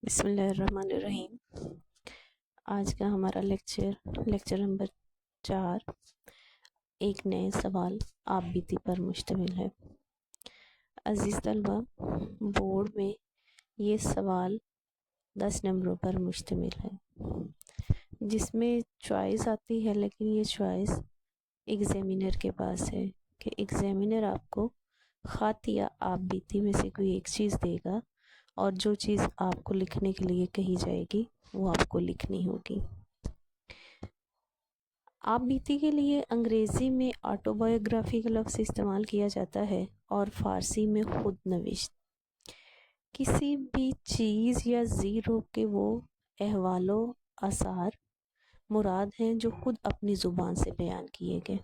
بسم اللہ الرحمن الرحیم۔ آج کا ہمارا لیکچر نمبر 4 ایک نئے سوال آپ بیتی پر مشتمل ہے۔ عزیز طلبہ، بورڈ میں یہ سوال 10 نمبروں پر مشتمل ہے، جس میں چوائس آتی ہے، لیکن یہ چوائس ایگزامینر کے پاس ہے کہ ایگزامینر آپ کو خط یا آپ بیتی میں سے کوئی ایک چیز دے گا اور جو چیز آپ کو لکھنے کے لیے کہی جائے گی وہ آپ کو لکھنی ہوگی۔ آپ بیتی کے لیے انگریزی میں آٹو بایوگرافی کا لفظ استعمال کیا جاتا ہے اور فارسی میں خود نوشت۔ کسی بھی چیز یا زیرو کے وہ احوال و آثار مراد ہیں جو خود اپنی زبان سے بیان کیے گئے۔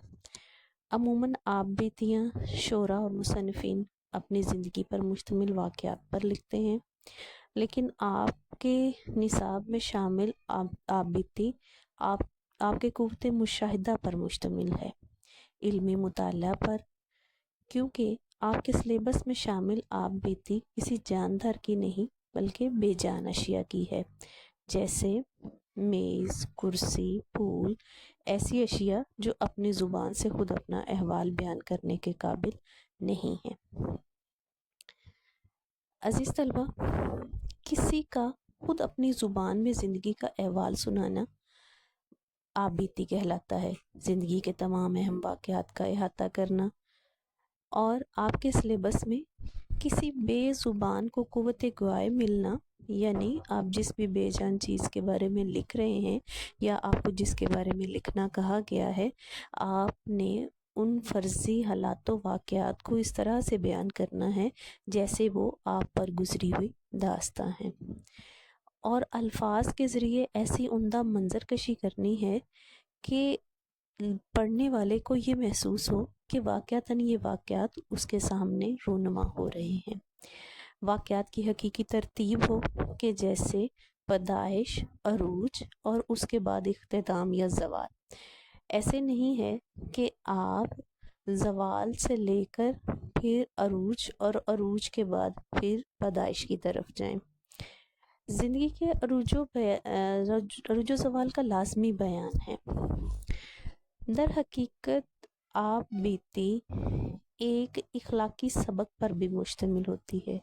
عموماً آپ بیتیاں شعراء اور مصنفین اپنی زندگی پر مشتمل واقعات پر لکھتے ہیں، لیکن آپ کے نصاب میں شامل آپ بیتی آپ کے قوت مشاہدہ پر مشتمل ہے، علمی مطالعہ پر، کیونکہ آپ کے سلیبس میں شامل آپ بیتی کسی جاندار کی نہیں بلکہ بے جان اشیاء کی ہے، جیسے میز، کرسی، پھول، ایسی اشیاء جو اپنی زبان سے خود اپنا احوال بیان کرنے کے قابل نہیں ہیں۔ عزیز طلبہ، کسی کا خود اپنی زبان میں زندگی کا احوال سنانا آپ بیتی کہلاتا ہے۔ زندگی کے تمام اہم واقعات کا احاطہ کرنا، اور آپ کے سلیبس میں کسی بے زبان کو قوت گوائے ملنا، یعنی آپ جس بھی بے جان چیز کے بارے میں لکھ رہے ہیں یا آپ کو جس کے بارے میں لکھنا کہا گیا ہے، آپ نے ان فرضی حالات و واقعات کو اس طرح سے بیان کرنا ہے جیسے وہ آپ پر گزری ہوئی داستاں ہیں، اور الفاظ کے ذریعے ایسی عمدہ منظر کشی کرنی ہے کہ پڑھنے والے کو یہ محسوس ہو کہ واقعتاً یہ واقعات اس کے سامنے رونما ہو رہے ہیں۔ واقعات کی حقیقی ترتیب ہو کہ جیسے پیدائش، عروج اور اس کے بعد اختتام یا زوال۔ ایسے نہیں ہے کہ آپ زوال سے لے کر پھر عروج اور عروج کے بعد پھر پیدائش کی طرف جائیں۔ زندگی کے عروج و زوال کا لازمی بیان ہے۔ در حقیقت آپ بیتی ایک اخلاقی سبق پر بھی مشتمل ہوتی ہے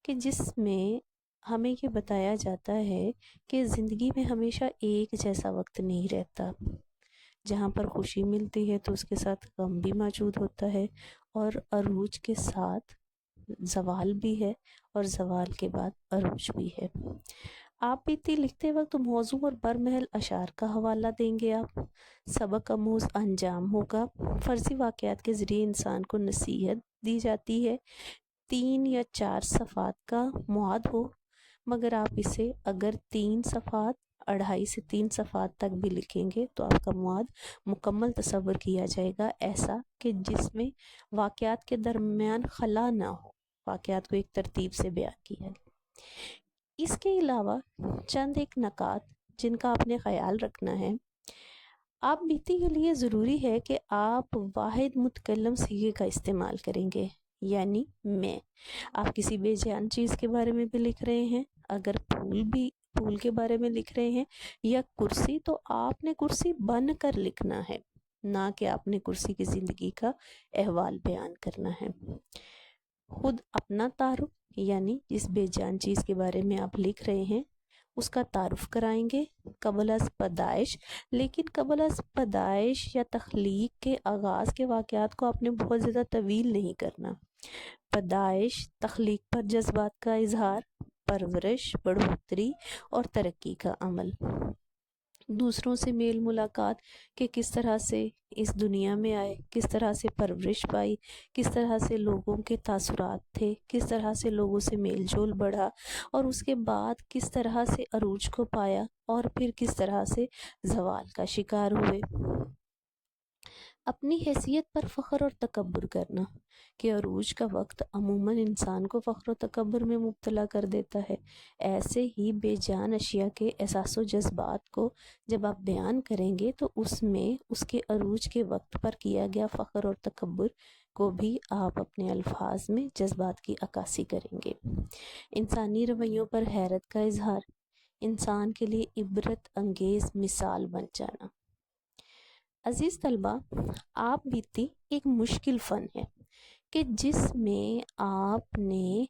کہ جس میں ہمیں یہ بتایا جاتا ہے کہ زندگی میں ہمیشہ ایک جیسا وقت نہیں رہتا۔ جہاں پر خوشی ملتی ہے تو اس کے ساتھ غم بھی موجود ہوتا ہے، اور عروج کے ساتھ زوال بھی ہے اور زوال کے بعد عروج بھی ہے۔ آپ بیتی لکھتے وقت موزوں اور برمحل اشعار کا حوالہ دیں گے۔ آپ سبق آموز انجام ہوگا۔ فرضی واقعات کے ذریعے انسان کو نصیحت دی جاتی ہے۔ 3 یا 4 صفحات کا مواد ہو، مگر آپ اسے اگر 3 صفحات 2.5 سے 3 صفحات تک بھی لکھیں گے تو آپ کا مواد مکمل تصور کیا جائے گا، ایسا کہ جس میں واقعات کے درمیان خلا نہ ہو، واقعات کو ایک ترتیب سے بیان کیا جائے۔ اس کے علاوہ چند ایک نکات جن کا آپ نے خیال رکھنا ہے۔ آپ بیتی کے لیے ضروری ہے کہ آپ واحد متکلم صیغے کا استعمال کریں گے، یعنی میں۔ آپ کسی بے جان چیز کے بارے میں بھی لکھ رہے ہیں، اگر پھول کے بارے میں لکھ رہے ہیں یا کرسی، تو آپ نے کرسی بن کر لکھنا ہے، نہ کہ آپ نے کرسی کی زندگی کا احوال بیان کرنا ہے۔ خود اپنا تعارف، یعنی جس بے جان چیز کے بارے میں آپ لکھ رہے ہیں اس کا تعارف کرائیں گے قبل از پیدائش، لیکن قبل از پیدائش یا تخلیق کے آغاز کے واقعات کو آپ نے بہت زیادہ طویل نہیں کرنا۔ پیدائش، تخلیق پر جذبات کا اظہار، پرورش، بڑھوتری اور ترقی کا عمل، دوسروں سے میل ملاقات کہ کس طرح سے اس دنیا میں آئے، کس طرح سے پرورش پائی، کس طرح سے لوگوں کے تاثرات تھے، کس طرح سے لوگوں سے میل جول بڑھا، اور اس کے بعد کس طرح سے عروج کو پایا اور پھر کس طرح سے زوال کا شکار ہوئے۔ اپنی حیثیت پر فخر اور تکبر کرنا کہ عروج کا وقت عموماً انسان کو فخر و تکبر میں مبتلا کر دیتا ہے، ایسے ہی بے جان اشیاء کے احساس و جذبات کو جب آپ بیان کریں گے تو اس میں اس کے عروج کے وقت پر کیا گیا فخر اور تکبر کو بھی آپ اپنے الفاظ میں جذبات کی عکاسی کریں گے۔ انسانی رویوں پر حیرت کا اظہار، انسان کے لیے عبرت انگیز مثال بن جانا۔ عزیز طلبہ، آپ بیتی ایک مشکل فن ہے کہ جس میں آپ نے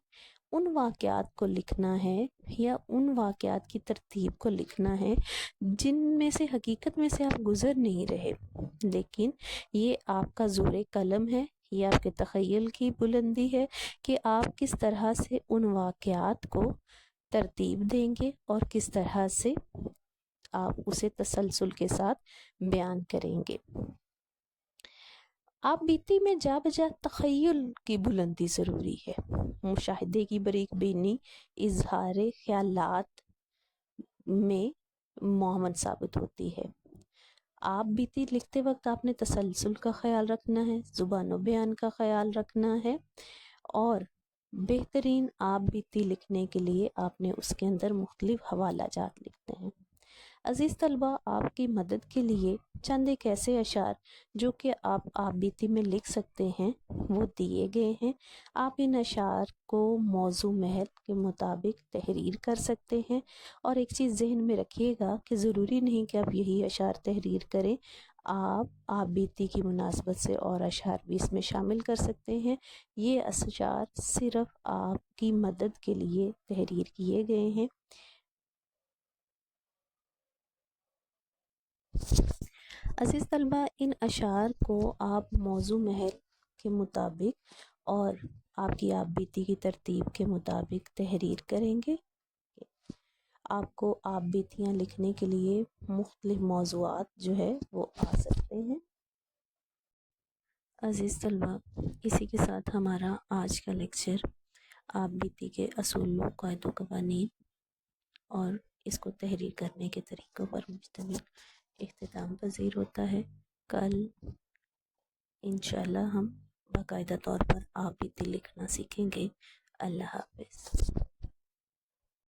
ان واقعات کو لکھنا ہے یا ان واقعات کی ترتیب کو لکھنا ہے جن میں سے حقیقت میں سے آپ گزر نہیں رہے، لیکن یہ آپ کا زور قلم ہے، یہ آپ کے تخیل کی بلندی ہے کہ آپ کس طرح سے ان واقعات کو ترتیب دیں گے اور کس طرح سے آپ اسے تسلسل کے ساتھ بیان کریں گے۔ آپ بیتی میں جا بجا تخیل کی بلندی ضروری ہے، مشاہدے کی باریک بینی اظہار خیالات میں معاون ثابت ہوتی ہے۔ آپ بیتی لکھتے وقت آپ نے تسلسل کا خیال رکھنا ہے، زبان و بیان کا خیال رکھنا ہے، اور بہترین آپ بیتی لکھنے کے لیے آپ نے اس کے اندر مختلف حوالہ جات لکھتے ہیں۔ عزیز طلبہ، آپ کی مدد کے لیے چند ایک ایسے اشعار جو کہ آپ بیتی میں لکھ سکتے ہیں وہ دیے گئے ہیں۔ آپ ان اشعار کو موضوع محل کے مطابق تحریر کر سکتے ہیں، اور ایک چیز ذہن میں رکھیے گا کہ ضروری نہیں کہ آپ یہی اشعار تحریر کریں، آپ بیتی کی مناسبت سے اور اشعار بھی اس میں شامل کر سکتے ہیں۔ یہ اشعار صرف آپ کی مدد کے لیے تحریر کیے گئے ہیں۔ عزیز طلبہ، ان اشعار کو آپ موضوع محل کے مطابق اور آپ کی آپ بیتی کی ترتیب کے مطابق تحریر کریں گے۔ آپ کو آپ بیتیاں لکھنے کے لیے مختلف موضوعات جو ہے وہ آ سکتے ہیں۔ عزیز طلبہ، اسی کے ساتھ ہمارا آج کا لیکچر آپ بیتی کے اصول، قواعد و قوانین اور اس کو تحریر کرنے کے طریقوں پر مشتمل اختتام پذیر ہوتا ہے۔ کل انشاءاللہ ہم باقاعدہ طور پر آپ بیتی لکھنا سیکھیں گے۔ اللہ حافظ۔